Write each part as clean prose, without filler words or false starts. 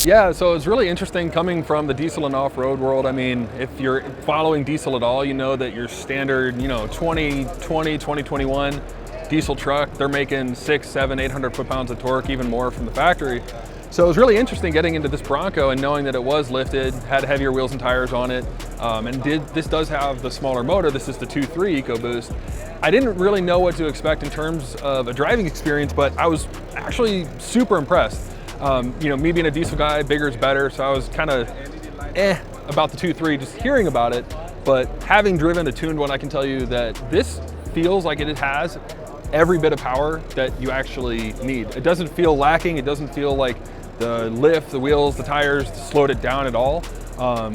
Yeah, so it's really interesting coming from the diesel and off-road world. I mean, if you're following diesel at all, you know that your standard, 2020, 2021 diesel truck, they're making 600, 700, 800 foot-pounds of torque, even more from the factory. So it was really interesting getting into this Bronco and knowing that it was lifted, had heavier wheels and tires on it, and this does have the smaller motor. This is the 2.3 EcoBoost. I didn't really know what to expect in terms of a driving experience, but I was actually super impressed. Me being a diesel guy, bigger is better, so I was kind of about the 2.3 just hearing about it, but having driven a tuned one, I can tell you that this feels like it has every bit of power that you actually need. It doesn't feel lacking. It doesn't feel like the lift, the wheels, the tires slowed it down at all.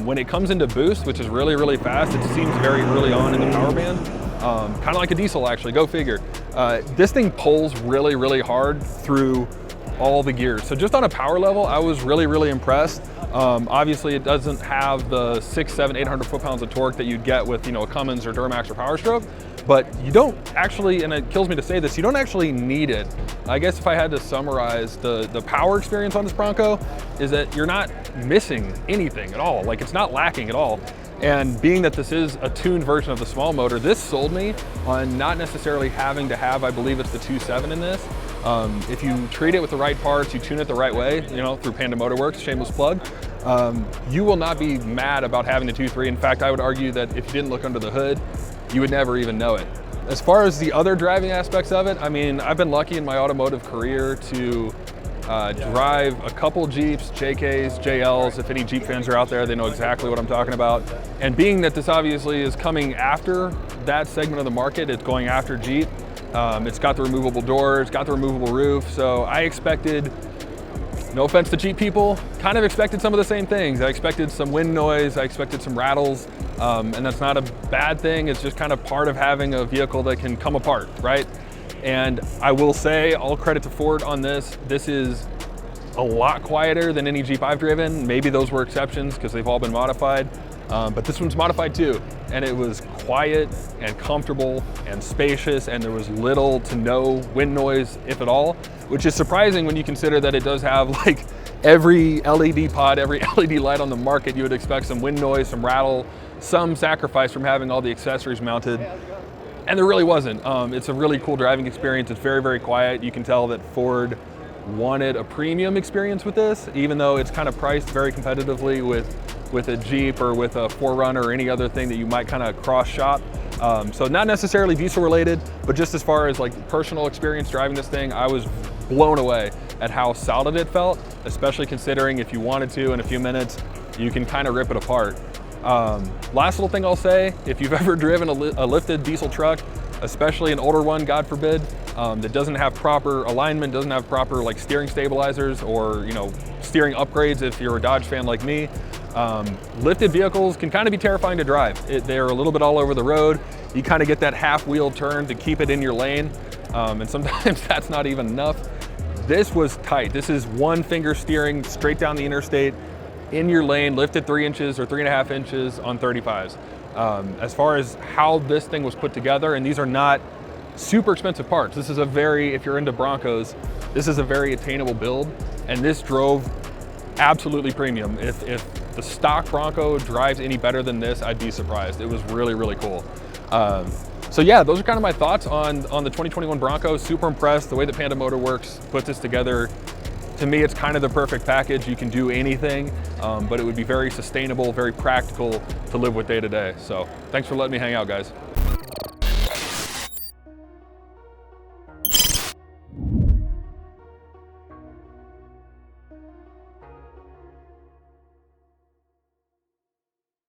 When it comes into boost, which is really, really fast, it seems very early on in the power band. Kind of like a diesel, actually, go figure. This thing pulls really, really hard through all the gears. So just on a power level, I was really, really impressed. Obviously, it doesn't have the 600, 700, 800 foot-pounds of torque that you'd get with, a Cummins or Duramax or Power Stroke, but you don't actually, and it kills me to say this, you don't actually need it. I guess if I had to summarize the power experience on this Bronco, is that you're not missing anything at all. Like, it's not lacking at all. And being that this is a tuned version of the small motor, this sold me on not necessarily having to have, I believe it's the 2.7 in this. If you treat it with the right parts, you tune it the right way, through Panda Motorworks, shameless plug, you will not be mad about having the 2.3. In fact, I would argue that if you didn't look under the hood, you would never even know it. As far as the other driving aspects of it, I mean, I've been lucky in my automotive career to drive a couple Jeeps, JKs, JLs. If any Jeep fans are out there, they know exactly what I'm talking about. And being that this obviously is coming after that segment of the market, it's going after Jeep. It's got the removable doors, got the removable roof. So I expected, no offense to Jeep people, kind of expected some of the same things. I expected some wind noise, I expected some rattles, and that's not a bad thing. It's just kind of part of having a vehicle that can come apart, right? And I will say, all credit to Ford on this. This is a lot quieter than any Jeep I've driven. Maybe those were exceptions because they've all been modified, but this one's modified too. And it was quiet and comfortable and spacious, and there was little to no wind noise, if at all, which is surprising when you consider that it does have like every LED pod, every LED light on the market. You would expect some wind noise, some rattle, some sacrifice from having all the accessories mounted. And there really wasn't. It's a really cool driving experience. It's very, very quiet. You can tell that Ford wanted a premium experience with this, even though it's kind of priced very competitively with a Jeep or with a 4Runner or any other thing that you might kind of cross shop. So not necessarily diesel related, but just as far as like personal experience driving this thing, I was blown away at how solid it felt, especially considering if you wanted to in a few minutes, you can kind of rip it apart. Last little thing I'll say, if you've ever driven a lifted diesel truck, especially an older one, God forbid, that doesn't have proper alignment, doesn't have proper like steering stabilizers or steering upgrades if you're a Dodge fan like me, lifted vehicles can kind of be terrifying to drive. They're a little bit all over the road. You kind of get that half wheel turn to keep it in your lane, and sometimes that's not even enough. This was tight. This is one finger steering straight down the interstate, in your lane, lifted 3 inches or 3.5 inches on 35s. As far as how this thing was put together, and these are not super expensive parts. This is if you're into Broncos, this is a very attainable build, and this drove absolutely premium. If the stock Bronco drives any better than this, I'd be surprised. It was really, really cool. So yeah, those are kind of my thoughts on the 2021 Bronco. Super impressed the way that Panda Motorworks put this together. To me, it's kind of the perfect package. You can do anything, but it would be very sustainable, very practical to live with day to day. So thanks for letting me hang out, guys.